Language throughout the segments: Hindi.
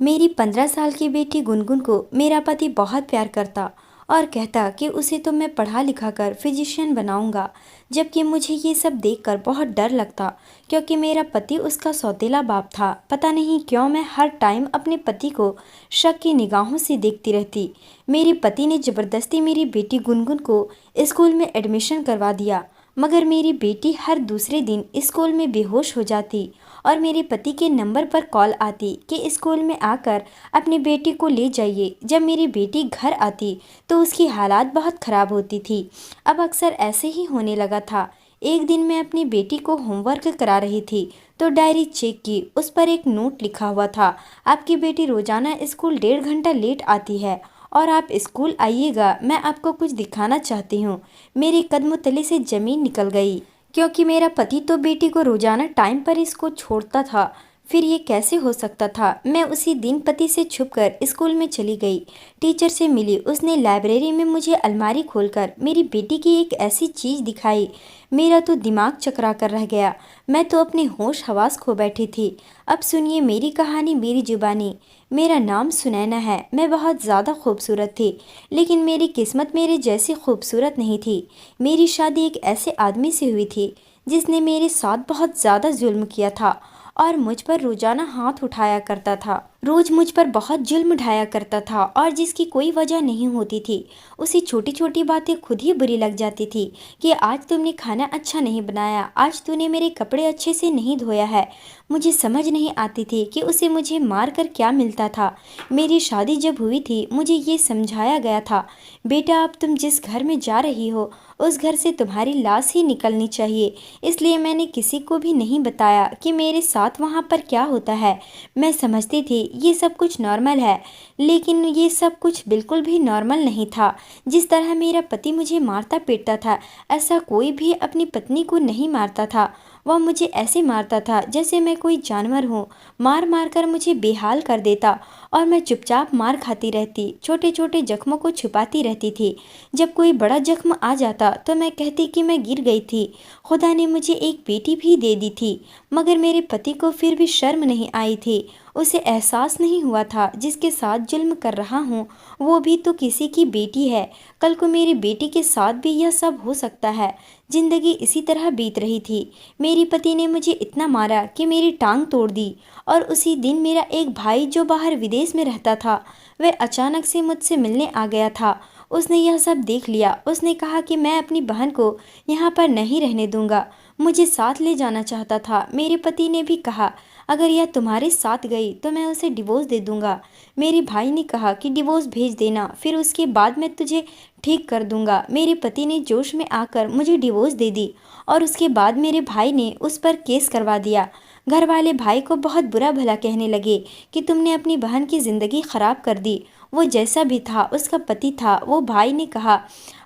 मेरी 15 साल की बेटी गुनगुन को मेरा पति बहुत प्यार करता और कहता कि उसे तो मैं पढ़ा लिखा कर फिजिशियन बनाऊंगा। जबकि मुझे ये सब देखकर बहुत डर लगता, क्योंकि मेरा पति उसका सौतेला बाप था। पता नहीं क्यों मैं हर टाइम अपने पति को शक की निगाहों से देखती रहती। मेरे पति ने ज़बरदस्ती मेरी बेटी गुनगुन को स्कूल में एडमिशन करवा दिया, मगर मेरी बेटी हर दूसरे दिन स्कूल में बेहोश हो जाती और मेरे पति के नंबर पर कॉल आती कि स्कूल में आकर अपनी बेटी को ले जाइए। जब मेरी बेटी घर आती तो उसकी हालात बहुत ख़राब होती थी। अब अक्सर ऐसे ही होने लगा था। एक दिन मैं अपनी बेटी को होमवर्क करा रही थी तो डायरी चेक की। उस पर एक नोट लिखा हुआ था, आपकी बेटी रोजाना स्कूल 1.5 घंटा लेट आती है और आप स्कूल आइएगा, मैं आपको कुछ दिखाना चाहती हूँ। मेरे कदमों तले से ज़मीन निकल गई, क्योंकि मेरा पति तो बेटी को रोजाना टाइम पर इसको छोड़ता था। फिर ये कैसे हो सकता था। मैं उसी दिन पति से छुपकर स्कूल में चली गई। टीचर से मिली। उसने लाइब्रेरी में मुझे अलमारी खोलकर मेरी बेटी की एक ऐसी चीज़ दिखाई, मेरा तो दिमाग चकरा कर रह गया। मैं तो अपने होश हवास खो बैठी थी। अब सुनिए मेरी कहानी मेरी जुबानी। मेरा नाम सुनैना है। मैं बहुत ज़्यादा खूबसूरत थी, लेकिन मेरी किस्मत मेरे जैसी खूबसूरत नहीं थी। मेरी शादी एक ऐसे आदमी से हुई थी जिसने मेरे साथ बहुत ज़्यादा जुल्म किया था और मुझ पर रोजाना हाथ उठाया करता था। रोज मुझ पर बहुत जुल्म ढाया करता था और जिसकी कोई वजह नहीं होती थी। उसी छोटी छोटी बातें खुद ही बुरी लग जाती थी कि आज तुमने खाना अच्छा नहीं बनाया, आज तूने मेरे कपड़े अच्छे से नहीं धोया है। मुझे समझ नहीं आती थी कि उसे मुझे मार कर क्या मिलता था। मेरी शादी जब हुई थी मुझे ये समझाया गया था, बेटा अब तुम जिस घर में जा रही हो उस घर से तुम्हारी लाश ही निकलनी चाहिए। इसलिए मैंने किसी को भी नहीं बताया कि मेरे साथ वहाँ पर क्या होता है। मैं समझती थी ये सब कुछ नॉर्मल है, लेकिन ये सब कुछ बिल्कुल भी नॉर्मल नहीं था। जिस तरह मेरा पति मुझे मारता पीटता था, ऐसा कोई भी अपनी पत्नी को नहीं मारता था। वह मुझे ऐसे मारता था जैसे मैं कोई जानवर हूँ। मार मार कर मुझे बेहाल कर देता और मैं चुपचाप मार खाती रहती, छोटे छोटे जख्मों को छुपाती रहती थी। जब कोई बड़ा जख्म आ जाता तो मैं कहती कि मैं गिर गई थी। खुदा ने मुझे एक बेटी भी दे दी थी, मगर मेरे पति को फिर भी शर्म नहीं आई थी। उसे एहसास नहीं हुआ था जिसके साथ जुल्म कर रहा हूँ वो भी तो किसी की बेटी है। कल को मेरी बेटी के साथ भी यह सब हो सकता है। जिंदगी इसी तरह बीत रही थी। मेरे पति ने मुझे इतना मारा कि मेरी टांग तोड़ दी। और उसी दिन मेरा एक भाई जो बाहर विदेश में रहता था, वह अचानक से मुझसे मिलने आ गया था। उसने यह सब देख लिया। उसने कहा कि मैं अपनी बहन को यहाँ पर नहीं रहने दूंगा, मुझे साथ ले जाना चाहता था। मेरे पति ने भी कहा अगर यह तुम्हारे साथ गई तो मैं उसे डिवोर्स दे दूंगा। मेरे भाई ने कहा कि डिवोर्स भेज देना, फिर उसके बाद मैं तुझे ठीक कर दूंगा। मेरे पति ने जोश में आकर मुझे डिवोर्स दे दी और उसके बाद मेरे भाई ने उस पर केस करवा दिया। घर वाले भाई को बहुत बुरा भला कहने लगे कि तुमने अपनी बहन की ज़िंदगी ख़राब कर दी। वो जैसा भी था उसका पति था। वो भाई ने कहा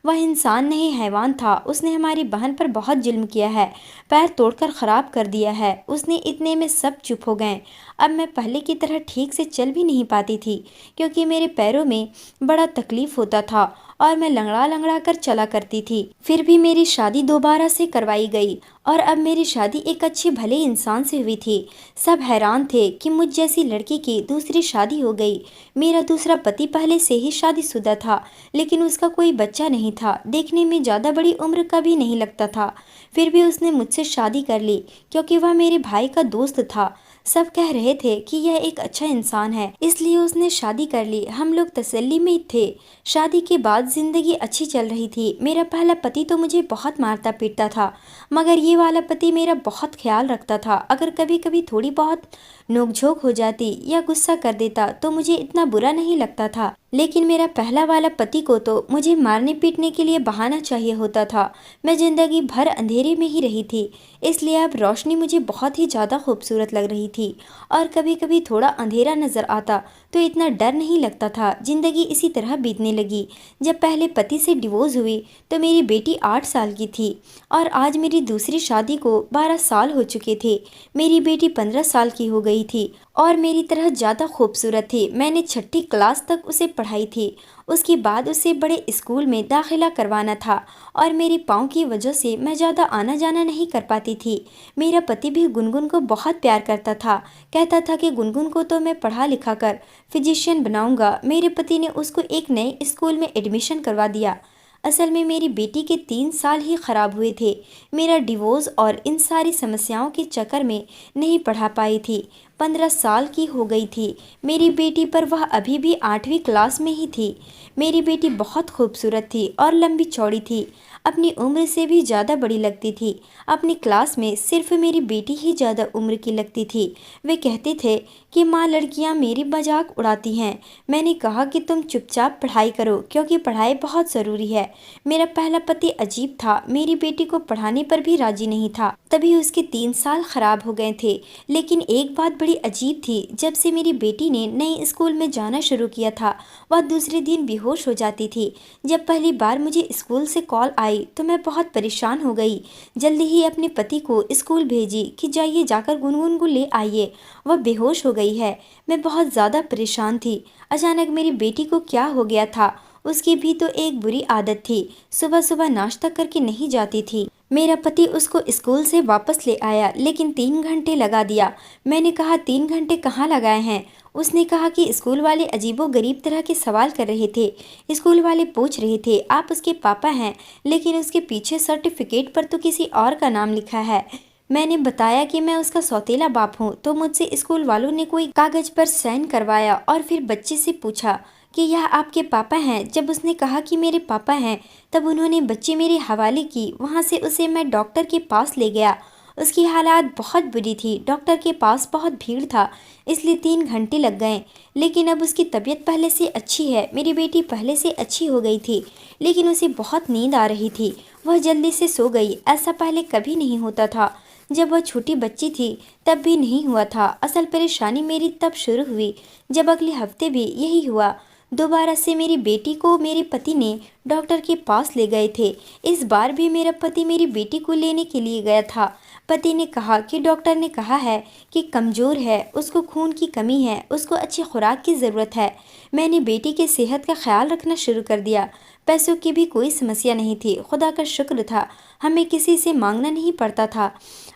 वह इंसान नहीं हैवान था। उसने हमारी बहन पर बहुत जुल्म किया है, पैर तोड़कर ख़राब कर दिया है। उसने इतने में सब चुप हो गए। अब मैं पहले की तरह ठीक से चल भी नहीं पाती थी, क्योंकि मेरे पैरों में बड़ा तकलीफ़ होता था और मैं लंगड़ा लंगड़ा कर चला करती थी। फिर भी मेरी शादी दोबारा से करवाई गई और अब मेरी शादी एक अच्छे भले इंसान से हुई थी। सब हैरान थे कि मुझ जैसी लड़की की दूसरी शादी हो गई। मेरा दूसरा पति पहले से ही शादीशुदा था, लेकिन उसका कोई बच्चा नहीं था। देखने में ज़्यादा बड़ी उम्र का भी नहीं लगता था। फिर भी उसने मुझसे शादी कर ली, क्योंकि वह मेरे भाई का दोस्त था। सब कह रहे थे कि यह एक अच्छा इंसान है, इसलिए उसने शादी कर ली। हम लोग तसल्ली में थे। शादी के बाद जिंदगी अच्छी चल रही थी। मेरा पहला पति तो मुझे बहुत मारता पीटता था, मगर ये वाला पति मेरा बहुत ख्याल रखता था। अगर कभी कभी थोड़ी बहुत नोकझोंक हो जाती या गुस्सा कर देता तो मुझे इतना बुरा नहीं लगता था। लेकिन मेरा पहला वाला पति को तो मुझे मारने पीटने के लिए बहाना चाहिए होता था। मैं जिंदगी भर अंधेरे में ही रही थी, इसलिए अब रोशनी मुझे बहुत ही ज़्यादा खूबसूरत लग रही थी। और कभी कभी थोड़ा अंधेरा नज़र आता तो इतना डर नहीं लगता था। जिंदगी इसी तरह बीतने लगी। जब पहले पति से डिवोर्स हुई तो मेरी बेटी 8 साल की थी और आज मेरी दूसरी शादी को 12 साल हो चुके थे। मेरी बेटी 15 साल की हो गई गई थी और मेरी तरह ज़्यादा खूबसूरत थी। मैंने छठी क्लास तक उसे पढ़ाई थी। उसके बाद उसे बड़े स्कूल में दाखिला करवाना था और मेरे पाँव की वजह से मैं ज़्यादा आना जाना नहीं कर पाती थी। मेरा पति भी गुनगुन को बहुत प्यार करता था। कहता था कि गुनगुन को तो मैं पढ़ा लिखा कर फिजिशियन बनाऊंगा। मेरे पति ने उसको एक नए स्कूल में एडमिशन करवा दिया। असल में मेरी बेटी के 3 साल ही खराब हुए थे। मेरा डिवोर्स और इन सारी समस्याओं के चक्कर में नहीं पढ़ा पाई थी। 15 साल की हो गई थी मेरी बेटी, पर वह अभी भी 8वीं क्लास में ही थी। मेरी बेटी बहुत खूबसूरत थी और लंबी चौड़ी थी। अपनी उम्र से भी ज़्यादा बड़ी लगती थी। अपनी क्लास में सिर्फ मेरी बेटी ही ज़्यादा उम्र की लगती थी। वे कहते थे कि माँ, लड़कियाँ मेरी मजाक उड़ाती हैं। मैंने कहा कि तुम चुपचाप पढ़ाई करो, क्योंकि पढ़ाई बहुत ज़रूरी है। मेरा पहला पति अजीब था, मेरी बेटी को पढ़ाने पर भी राजी नहीं था। तभी उसके 3 साल खराब हो गए थे। लेकिन एक बात बड़ी अजीब थी, जब से मेरी बेटी ने नए स्कूल में जाना शुरू किया था, वह दूसरे दिन बेहोश हो जाती थी। जब पहली बार मुझे स्कूल से कॉल आई तो मैं बहुत परेशान हो गई। जल्दी ही अपने पति को स्कूल भेजी कि जाइए, जाकर गुनगुन को ले आइए, वह बेहोश हो गई है। मैं बहुत ज़्यादा परेशान थी। अचानक मेरी बेटी को क्या हो गया था? उसकी भी तो एक बुरी आदत थी, सुबह सुबह नाश्ता करके नहीं जाती थी। मेरा पति उसको स्कूल से वापस ले आया, लेकिन 3 घंटे लगा दिया। मैंने कहा 3 घंटे कहाँ लगाए हैं? उसने कहा कि स्कूल वाले अजीबो गरीब तरह के सवाल कर रहे थे। स्कूल वाले पूछ रहे थे आप उसके पापा हैं, लेकिन उसके पीछे सर्टिफिकेट पर तो किसी और का नाम लिखा है। मैंने बताया कि मैं उसका सौतेला बाप हूँ, तो मुझसे स्कूल वालों ने कोई कागज पर साइन करवाया और फिर बच्चे से पूछा कि यह आपके पापा हैं। जब उसने कहा कि मेरे पापा हैं, तब उन्होंने बच्ची मेरे हवाले की। वहाँ से उसे मैं डॉक्टर के पास ले गया। उसकी हालात बहुत बुरी थी। डॉक्टर के पास बहुत भीड़ था, इसलिए 3 घंटे लग गए। लेकिन अब उसकी तबीयत पहले से अच्छी है। मेरी बेटी पहले से अच्छी हो गई थी, लेकिन उसे बहुत नींद आ रही थी। वह जल्दी से सो गई। ऐसा पहले कभी नहीं होता था। जब वह छोटी बच्ची थी तब भी नहीं हुआ था। असल परेशानी मेरी तब शुरू हुई जब अगले हफ्ते भी यही हुआ। दोबारा से मेरी बेटी को मेरे पति ने डॉक्टर के पास ले गए थे। इस बार भी मेरा पति मेरी बेटी को लेने के लिए गया था। पति ने कहा कि डॉक्टर ने कहा है कि कमज़ोर है, उसको खून की कमी है, उसको अच्छी खुराक की ज़रूरत है। मैंने बेटी के सेहत का ख्याल रखना शुरू कर दिया। पैसों की भी कोई समस्या नहीं थी, खुदा का शुक्र था। हमें किसी से मांगना नहीं पड़ता था।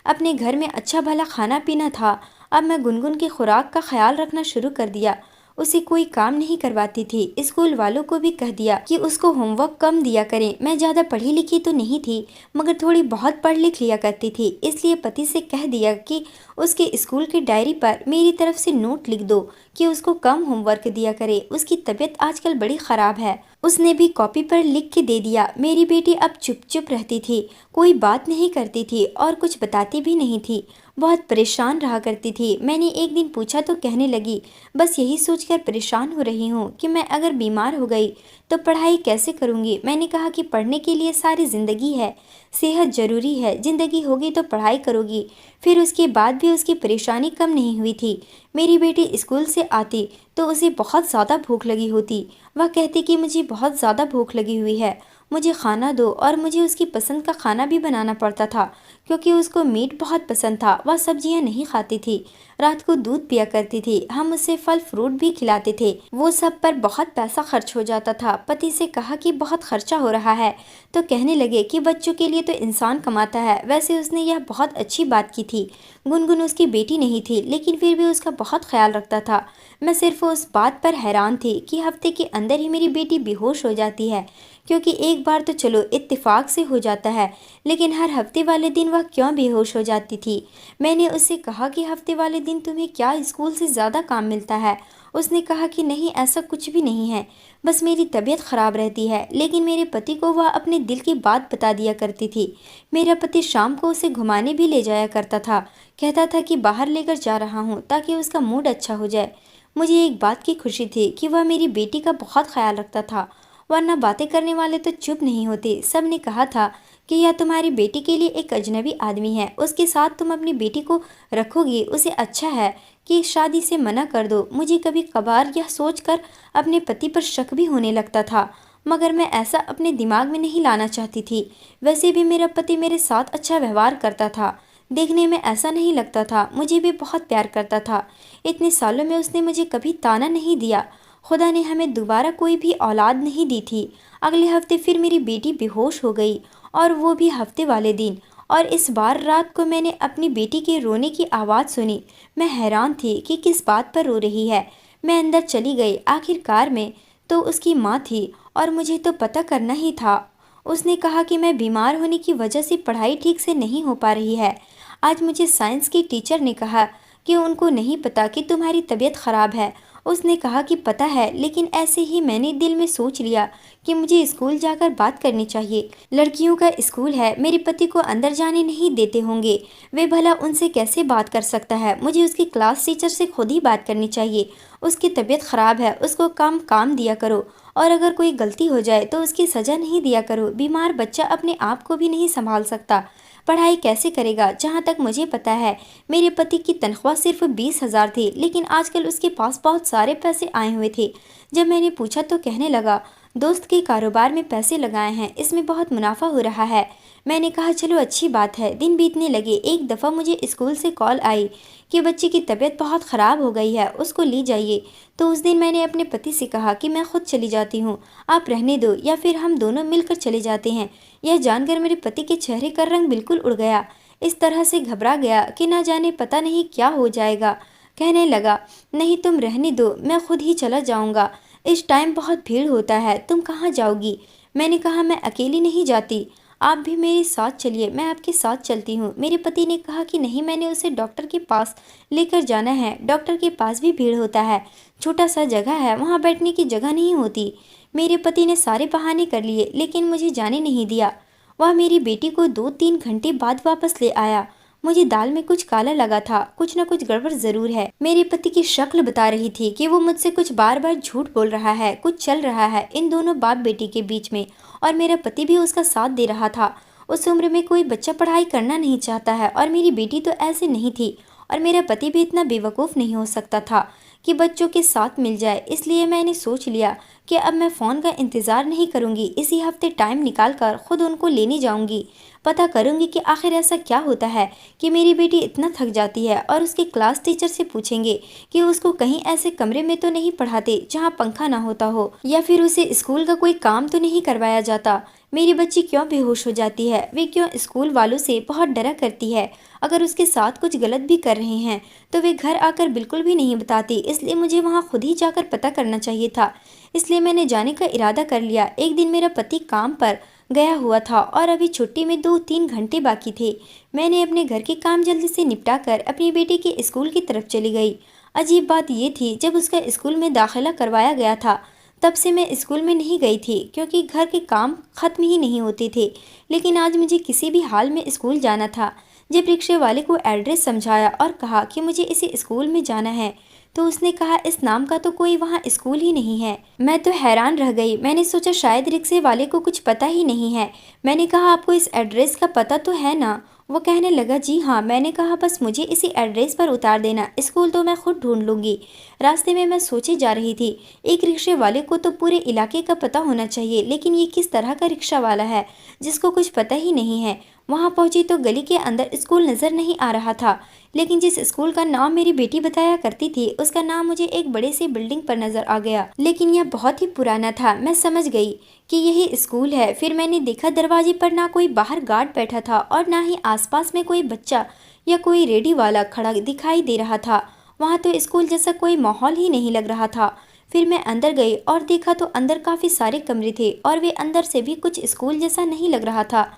अपने घर में अच्छा भला खाना पीना था। अब मैं गुनगुन की खुराक का ख्याल रखना शुरू कर दिया। उसे कोई काम नहीं करवाती थी। स्कूल वालों को भी कह दिया कि उसको होमवर्क कम दिया करें। मैं ज़्यादा पढ़ी लिखी तो नहीं थी, मगर थोड़ी बहुत पढ़ लिख लिया करती थी। इसलिए पति से कह दिया कि उसके स्कूल की डायरी पर मेरी तरफ से नोट लिख दो कि उसको कम होमवर्क दिया करे। उसकी तबीयत आजकल बड़ी ख़राब है। उसने भी कॉपी पर लिख के दे दिया। मेरी बेटी अब चुप चुप रहती थी, कोई बात नहीं करती थी और कुछ बताती भी नहीं थी। बहुत परेशान रहा करती थी। मैंने एक दिन पूछा तो कहने लगी, बस यही सोचकर परेशान हो रही हूँ कि मैं अगर बीमार हो गई तो पढ़ाई कैसे करूँगी। मैंने कहा कि पढ़ने के लिए सारी ज़िंदगी है, सेहत ज़रूरी है, ज़िंदगी होगी तो पढ़ाई करोगी। फिर उसके बाद भी उसकी परेशानी कम नहीं हुई थी। मेरी बेटी स्कूल से आती तो उसे बहुत ज़्यादा भूख लगी होती। वह कहती कि मुझे बहुत ज़्यादा भूख लगी हुई है, मुझे खाना दो। और मुझे उसकी पसंद का खाना भी बनाना पड़ता था, क्योंकि उसको मीट बहुत पसंद था। वह सब्जियां नहीं खाती थी। रात को दूध पिया करती थी। हम उसे फल फ्रूट भी खिलाते थे। वो सब पर बहुत पैसा खर्च हो जाता था। पति से कहा कि बहुत खर्चा हो रहा है, तो कहने लगे कि बच्चों के लिए तो इंसान कमाता है। वैसे उसने यह बहुत अच्छी बात की थी। गुनगुन उसकी बेटी नहीं थी, लेकिन फिर भी उसका बहुत ख्याल रखता था। मैं सिर्फ उस बात पर हैरान थी कि हफ्ते के अंदर ही मेरी बेटी बेहोश हो जाती है, क्योंकि एक बार तो चलो इत्तेफाक से हो जाता है, लेकिन हर हफ्ते वाले दिन वह क्यों बेहोश हो जाती थी। मैंने उससे कहा कि हफ्ते वाले दिन तुम्हें क्या स्कूल से ज़्यादा काम मिलता है। उसने कहा कि नहीं, ऐसा कुछ भी नहीं है, बस मेरी तबीयत ख़राब रहती है। लेकिन मेरे पति को वह अपने दिल की बात बता दिया करती थी। मेरा पति शाम को उसे घुमाने भी ले जाया करता था। कहता था कि बाहर लेकर जा रहा हूँ ताकि उसका मूड अच्छा हो जाए। मुझे एक बात की खुशी थी कि वह मेरी बेटी का बहुत ख्याल रखता था, वरना बातें करने वाले तो चुप नहीं होते। सब ने कहा था कि यह तुम्हारी बेटी के लिए एक अजनबी आदमी है, उसके साथ तुम अपनी बेटी को रखोगी, उसे अच्छा है कि शादी से मना कर दो। मुझे कभी कभार यह सोचकर अपने पति पर शक भी होने लगता था, मगर मैं ऐसा अपने दिमाग में नहीं लाना चाहती थी। वैसे भी मेरा पति मेरे साथ अच्छा व्यवहार करता था। देखने में ऐसा नहीं लगता था, मुझे भी बहुत प्यार करता था। इतने सालों में उसने मुझे कभी ताना नहीं दिया। खुदा ने हमें दोबारा कोई भी औलाद नहीं दी थी। अगले हफ्ते फिर मेरी बेटी बेहोश हो गई, और वो भी हफ्ते वाले दिन। और इस बार रात को मैंने अपनी बेटी के रोने की आवाज़ सुनी। मैं हैरान थी कि किस बात पर रो रही है। मैं अंदर चली गई। आखिरकार में तो उसकी माँ थी, और मुझे तो पता करना ही था। उसने कहा कि मैं बीमार होने की वजह से पढ़ाई ठीक से नहीं हो पा रही है। आज मुझे साइंस की टीचर ने कहा कि उनको नहीं पता कि तुम्हारी तबीयत ख़राब है। उसने कहा कि पता है, लेकिन ऐसे ही मैंने दिल में सोच लिया कि मुझे स्कूल जाकर बात करनी चाहिए। लड़कियों का स्कूल है, मेरे पति को अंदर जाने नहीं देते होंगे। वे भला उनसे कैसे बात कर सकता है। मुझे उसकी क्लास टीचर से खुद ही बात करनी चाहिए। उसकी तबीयत ख़राब है, उसको काम काम दिया करो, और अगर कोई गलती हो जाए तो उसकी सज़ा नहीं दिया करो। बीमार बच्चा अपने आप को भी नहीं संभाल सकता, पढ़ाई कैसे करेगा। जहाँ तक मुझे पता है, मेरे पति की तनख्वाह सिर्फ 20,000 थी, लेकिन आजकल उसके पास बहुत सारे पैसे आए हुए थे। जब मैंने पूछा तो कहने लगा, दोस्त के कारोबार में पैसे लगाए हैं, इसमें बहुत मुनाफा हो रहा है। मैंने कहा चलो अच्छी बात है। दिन बीतने लगे। एक दफ़ा मुझे स्कूल से कॉल आई कि बच्चे की तबीयत बहुत ख़राब हो गई है, उसको ले जाइए। तो उस दिन मैंने अपने पति से कहा कि मैं खुद चली जाती हूँ, आप रहने दो, या फिर हम दोनों मिलकर चले जाते हैं। यह जानकर मेरे पति के चेहरे का रंग बिल्कुल उड़ गया। इस तरह से घबरा गया कि ना जाने पता नहीं क्या हो जाएगा। कहने लगा, नहीं तुम रहने दो, मैं खुद ही चला जाऊंगा। इस टाइम बहुत भीड़ होता है, तुम कहाँ जाओगी। मैंने कहा मैं अकेली नहीं जाती, आप भी मेरे साथ चलिए, मैं आपके साथ चलती हूँ। मेरे पति ने कहा कि नहीं, मैंने उसे डॉक्टर के पास लेकर जाना है। डॉक्टर के पास भी भीड़ होता है, छोटा सा जगह है, वहाँ बैठने की जगह नहीं होती। मेरे पति ने सारे बहाने कर लिए, लेकिन मुझे जाने नहीं दिया। वह मेरी बेटी को 2-3 घंटे बाद वापस ले आया। मुझे दाल में कुछ काला लगा था, कुछ न कुछ गड़बड़ जरूर है। मेरे पति की शक्ल बता रही थी कि वो मुझसे कुछ बार बार झूठ बोल रहा है, कुछ चल रहा है इन दोनों बाप बेटी के बीच में, और मेरा पति भी उसका साथ दे रहा था। उस उम्र में कोई बच्चा पढ़ाई करना नहीं चाहता है, और मेरी बेटी तो ऐसे नहीं थी, और मेरा पति भी इतना बेवकूफ़ नहीं हो सकता था कि बच्चों के साथ मिल जाए। इसलिए मैंने सोच लिया कि अब मैं फ़ोन का इंतज़ार नहीं करूँगी, इसी हफ्ते टाइम निकाल कर खुद उनको लेने जाऊँगी। पता करूँगी कि आखिर ऐसा क्या होता है कि मेरी बेटी इतना थक जाती है, और उसके क्लास टीचर से पूछेंगे कि उसको कहीं ऐसे कमरे में तो नहीं पढ़ाते जहाँ पंखा ना होता हो, या फिर उसे स्कूल का कोई काम तो नहीं करवाया जाता। मेरी बच्ची क्यों बेहोश हो जाती है, वे क्यों स्कूल वालों से बहुत डरा करती है। अगर उसके साथ कुछ गलत भी कर रहे हैं तो वे घर आकर बिल्कुल भी नहीं बताती। इसलिए मुझे वहाँ खुद ही जाकर पता करना चाहिए था। इसलिए मैंने जाने का इरादा कर लिया। एक दिन मेरा पति काम पर गया हुआ था, और अभी छुट्टी में 2-3 घंटे बाकी थे। मैंने अपने घर के काम जल्दी से निपटा कर अपनी बेटी के स्कूल की तरफ चली गई। अजीब बात ये थी, जब उसका स्कूल में दाखिला करवाया गया था तब से मैं स्कूल में नहीं गई थी, क्योंकि घर के काम ख़त्म ही नहीं होते थे। लेकिन आज मुझे किसी भी हाल में स्कूल जाना था। जब रिक्शे वाले को एड्रेस समझाया और कहा कि मुझे इसी स्कूल में जाना है, तो उसने कहा इस नाम का तो कोई वहाँ स्कूल ही नहीं है। मैं तो हैरान रह गई। मैंने सोचा शायद रिक्शे वाले को कुछ पता ही नहीं है। मैंने कहा आपको इस एड्रेस का पता तो है ना। वो कहने लगा जी हाँ। मैंने कहा बस मुझे इसी एड्रेस पर उतार देना, स्कूल तो मैं खुद ढूंढ लूँगी। रास्ते में मैं सोचे जा रही थी, एक रिक्शे वाले को तो पूरे इलाके का पता होना चाहिए, लेकिन ये किस तरह का रिक्शा वाला है जिसको कुछ पता ही नहीं है। वहाँ पहुंची तो गली के अंदर स्कूल नज़र नहीं आ रहा था, लेकिन जिस स्कूल का नाम मेरी बेटी बताया करती थी उसका नाम मुझे एक बड़े सी बिल्डिंग पर नज़र आ गया, लेकिन यह बहुत ही पुराना था। मैं समझ गई कि यही स्कूल है। फिर मैंने देखा दरवाजे पर ना कोई बाहर गार्ड बैठा था और ना ही आसपास में कोई बच्चा या कोई रेडी वाला खड़ा दिखाई दे रहा था। वहाँ तो स्कूल जैसा कोई माहौल ही नहीं लग रहा था। फिर मैं अंदर गई और देखा तो अंदर काफ़ी सारे कमरे थे, और वे अंदर से भी कुछ स्कूल जैसा नहीं लग रहा था।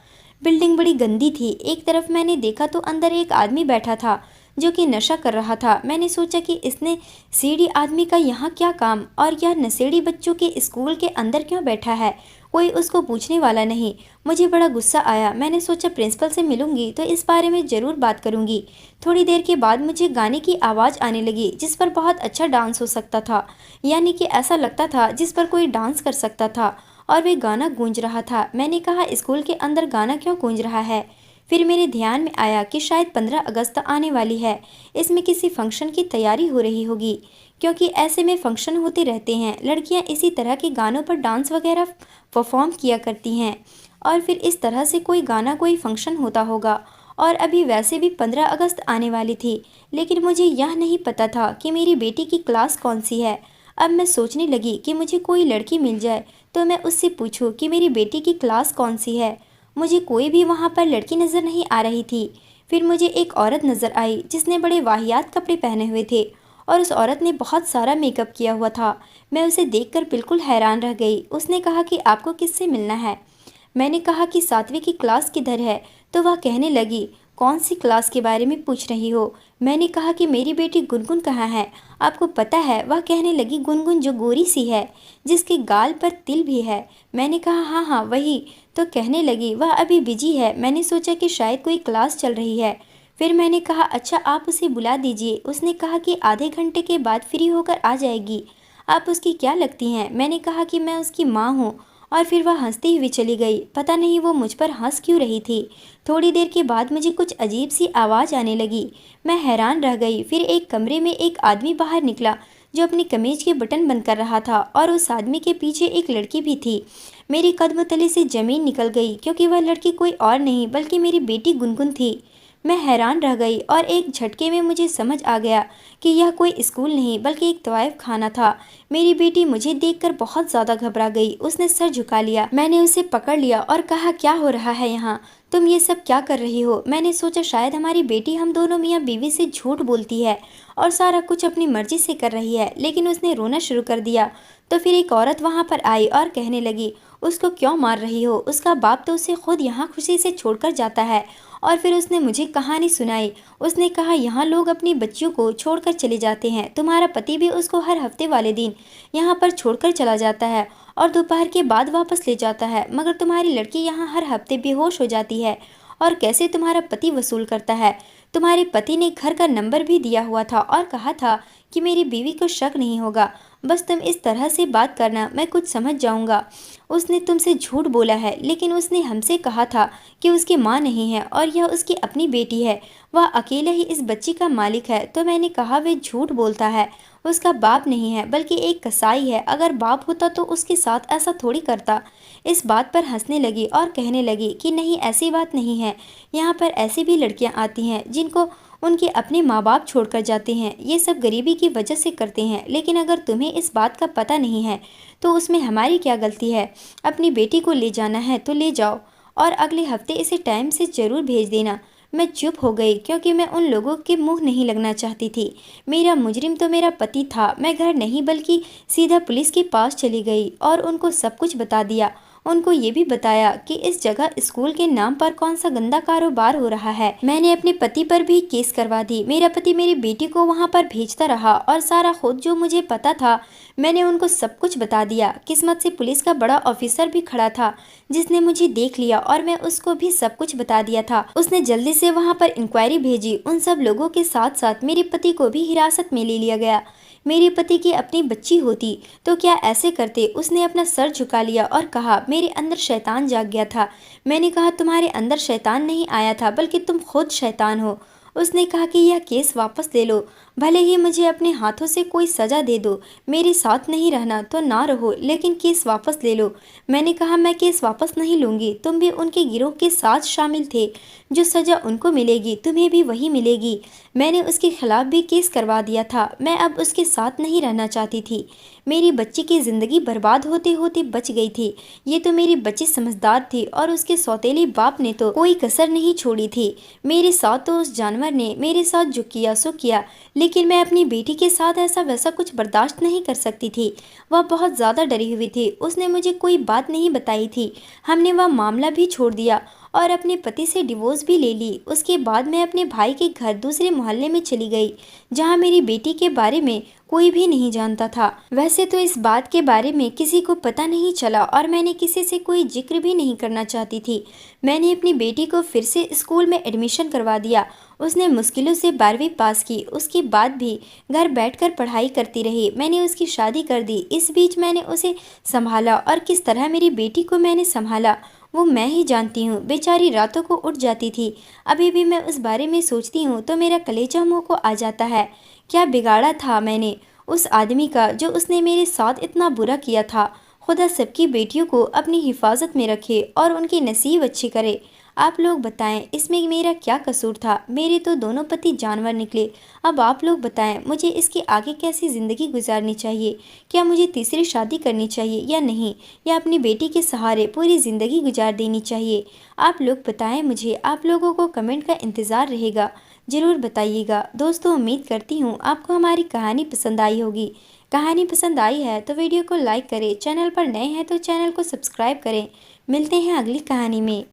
बिल्डिंग बड़ी गंदी थी। एक तरफ मैंने देखा तो अंदर एक आदमी बैठा था जो कि नशा कर रहा था। मैंने सोचा कि इसने सीढ़ी आदमी का यहाँ क्या काम, और यह नशेड़ी बच्चों के स्कूल के अंदर क्यों बैठा है, कोई उसको पूछने वाला नहीं। मुझे बड़ा गुस्सा आया। मैंने सोचा प्रिंसिपल से मिलूंगी तो इस बारे में ज़रूर बात करूंगी। थोड़ी देर के बाद मुझे गाने की आवाज़ आने लगी जिस पर बहुत अच्छा डांस हो सकता था, यानी कि ऐसा लगता था जिस पर कोई डांस कर सकता था, और वे गाना गूंज रहा था। मैंने कहा स्कूल के अंदर गाना क्यों गूंज रहा है। फिर मेरे ध्यान में आया कि शायद 15 अगस्त आने वाली है, इसमें किसी फंक्शन की तैयारी हो रही होगी, क्योंकि ऐसे में फंक्शन होते रहते हैं। लड़कियां इसी तरह के गानों पर डांस वगैरह परफॉर्म किया करती हैं, और फिर इस तरह से कोई गाना कोई फंक्शन होता होगा। और अभी वैसे भी 15 अगस्त आने वाली थी, लेकिन मुझे यह नहीं पता था कि मेरी बेटी की क्लास कौन सी है। अब मैं सोचने लगी कि मुझे कोई लड़की मिल जाए तो मैं उससे पूछूं कि मेरी बेटी की क्लास कौन सी है। मुझे कोई भी वहाँ पर लड़की नज़र नहीं आ रही थी। फिर मुझे एक औरत नज़र आई जिसने बड़े वाहियात कपड़े पहने हुए थे और उस औरत ने बहुत सारा मेकअप किया हुआ था। मैं उसे देखकर बिल्कुल हैरान रह गई। उसने कहा कि आपको किससे मिलना है। मैंने कहा कि 7वीं की क्लास किधर है। तो वह कहने लगी, कौन सी क्लास के बारे में पूछ रही हो। मैंने कहा कि मेरी बेटी गुनगुन कहाँ है, आपको पता है। वह कहने लगी, गुनगुन जो गोरी सी है, जिसके गाल पर तिल भी है। मैंने कहा हाँ हाँ वही। तो कहने लगी, वह अभी बिजी है। मैंने सोचा कि शायद कोई क्लास चल रही है। फिर मैंने कहा अच्छा आप उसे बुला दीजिए। उसने कहा कि आधे घंटे के बाद फ्री होकर आ जाएगी। आप उसकी क्या लगती हैं। मैंने कहा कि मैं उसकी माँ हूँ। और फिर वह हंसती हुई चली गई। पता नहीं वो मुझ पर हंस क्यों रही थी। थोड़ी देर के बाद मुझे कुछ अजीब सी आवाज़ आने लगी। मैं हैरान रह गई। फिर एक कमरे में एक आदमी बाहर निकला जो अपनी कमीज के बटन बंद कर रहा था, और उस आदमी के पीछे एक लड़की भी थी। मेरी कदम तले से ज़मीन निकल गई, क्योंकि वह लड़की कोई और नहीं बल्कि मेरी बेटी गुनगुन थी। मैं हैरान रह गई और एक झटके में मुझे समझ आ गया कि यह कोई स्कूल नहीं बल्कि एक तवाइफ खाना था। मेरी बेटी मुझे देखकर बहुत ज़्यादा घबरा गई। उसने सर झुका लिया। मैंने उसे पकड़ लिया और कहा, क्या हो रहा है यहाँ, तुम ये सब क्या कर रही हो। मैंने सोचा शायद हमारी बेटी हम दोनों मियाँ बीवी से झूठ बोलती है और सारा कुछ अपनी मर्जी से कर रही है, लेकिन उसने रोना शुरू कर दिया। तो फिर एक औरत वहाँ पर आई और कहने लगी, उसको क्यों मार रही हो, उसका बाप तो उसे खुद यहाँ खुशी से छोड़कर जाता है। और फिर उसने मुझे कहानी सुनाई। उसने कहा, यहाँ लोग अपनी बच्चियों को छोड़कर चले जाते हैं, तुम्हारा पति भी उसको हर हफ्ते वाले दिन यहाँ पर छोड़कर चला जाता है और दोपहर के बाद वापस ले जाता है, मगर तुम्हारी लड़की यहाँ हर हफ्ते बेहोश हो जाती है। और कैसे तुम्हारा पति वसूल करता है। तुम्हारे पति ने घर का नंबर भी दिया हुआ था और कहा था कि मेरी बीवी को शक नहीं होगा, बस तुम इस तरह से बात करना, मैं कुछ समझ जाऊंगा। उसने तुमसे झूठ बोला है, लेकिन उसने हमसे कहा था कि उसकी माँ नहीं है और यह उसकी अपनी बेटी है, वह अकेले ही इस बच्ची का मालिक है। तो मैंने कहा, वे झूठ बोलता है, उसका बाप नहीं है बल्कि एक कसाई है, अगर बाप होता तो उसके साथ ऐसा थोड़ी करता। इस बात पर हंसने लगी और कहने लगी कि नहीं, ऐसी बात नहीं है, यहाँ पर ऐसी भी लड़कियाँ आती हैं जिनको उनके अपने माँ बाप छोड़कर जाते हैं, ये सब गरीबी की वजह से करते हैं। लेकिन अगर तुम्हें इस बात का पता नहीं है तो उसमें हमारी क्या गलती है। अपनी बेटी को ले जाना है तो ले जाओ और अगले हफ्ते इसे टाइम से ज़रूर भेज देना। मैं चुप हो गई, क्योंकि मैं उन लोगों के मुंह नहीं लगना चाहती थी। मेरा मुजरिम तो मेरा पति था। मैं घर नहीं बल्कि सीधा पुलिस के पास चली गई और उनको सब कुछ बता दिया। उनको ये भी बताया कि इस जगह स्कूल के नाम पर कौन सा गंदा कारोबार हो रहा है। मैंने अपने पति पर भी केस करवा दी। मेरा पति मेरी बेटी को वहाँ पर भेजता रहा और सारा खुद जो मुझे पता था मैंने उनको सब कुछ बता दिया। किस्मत से पुलिस का बड़ा ऑफिसर भी खड़ा था जिसने मुझे देख लिया और मैं उसको भी सब कुछ बता दिया था। उसने जल्दी से वहाँ पर इंक्वायरी भेजी। उन सब लोगों के साथ साथ मेरे पति को भी हिरासत में ले लिया गया। मेरे पति की अपनी बच्ची होती तो क्या ऐसे करते। उसने अपना सर झुका लिया और कहा, मेरे अंदर शैतान जाग गया था। मैंने कहा, तुम्हारे अंदर शैतान नहीं आया था बल्कि तुम खुद शैतान हो। उसने कहा कि यह केस वापस ले लो, भले ही मुझे अपने हाथों से कोई सज़ा दे दो। मेरे साथ नहीं रहना तो ना रहो, लेकिन केस वापस ले लो। मैंने कहा, मैं केस वापस नहीं लूँगी। तुम भी उनके गिरोह के साथ शामिल थे। जो सज़ा उनको मिलेगी तुम्हें भी वही मिलेगी। मैंने उसके खिलाफ भी केस करवा दिया था। मैं अब उसके साथ नहीं रहना चाहती थी। मेरी बच्ची की ज़िंदगी बर्बाद होते होते बच गई थी। ये तो मेरी बच्ची समझदार थी और उसके सौतेले बाप ने तो कोई कसर नहीं छोड़ी थी। मेरे साथ तो उस जानवर ने मेरे साथ जो किया सो किया, लेकिन मैं अपनी बेटी के साथ ऐसा वैसा कुछ बर्दाश्त नहीं कर सकती थी। वह बहुत ज़्यादा डरी हुई थी। उसने मुझे कोई बात नहीं बताई थी। हमने वह मामला भी छोड़ दिया और अपने पति से डिवोर्स भी ले ली। उसके बाद मैं अपने भाई के घर दूसरे मोहल्ले में चली गई, जहाँ मेरी बेटी के बारे में कोई भी नहीं जानता था। वैसे तो इस बात के बारे में किसी को पता नहीं चला और मैंने किसी से कोई जिक्र भी नहीं करना चाहती थी। मैंने अपनी बेटी को फिर से स्कूल में एडमिशन करवा दिया। उसने मुश्किलों से 12वीं पास की। उसके बाद भी घर बैठकर पढ़ाई करती रही। मैंने उसकी शादी कर दी। इस बीच मैंने उसे संभाला और किस तरह मेरी बेटी को मैंने संभाला वो मैं ही जानती हूँ। बेचारी रातों को उठ जाती थी। अभी भी मैं उस बारे में सोचती हूँ तो मेरा कलेजा मुँह को आ जाता है। क्या बिगाड़ा था मैंने उस आदमी का जो उसने मेरे साथ इतना बुरा किया था। खुदा सबकी बेटियों को अपनी हिफाजत में रखे और उनके नसीब अच्छे करे। आप लोग बताएं इसमें मेरा क्या कसूर था। मेरे तो दोनों पति जानवर निकले। अब आप लोग बताएं मुझे इसके आगे कैसी ज़िंदगी गुजारनी चाहिए। क्या मुझे तीसरी शादी करनी चाहिए या नहीं, या अपनी बेटी के सहारे पूरी ज़िंदगी गुजार देनी चाहिए। आप लोग बताएं मुझे। आप लोगों को कमेंट का इंतज़ार रहेगा, ज़रूर बताइएगा। दोस्तों, उम्मीद करती हूँ आपको हमारी कहानी पसंद आई होगी। कहानी पसंद आई है तो वीडियो को लाइक करें, चैनल पर नए हैं तो चैनल को सब्सक्राइब करें। मिलते हैं अगली कहानी में।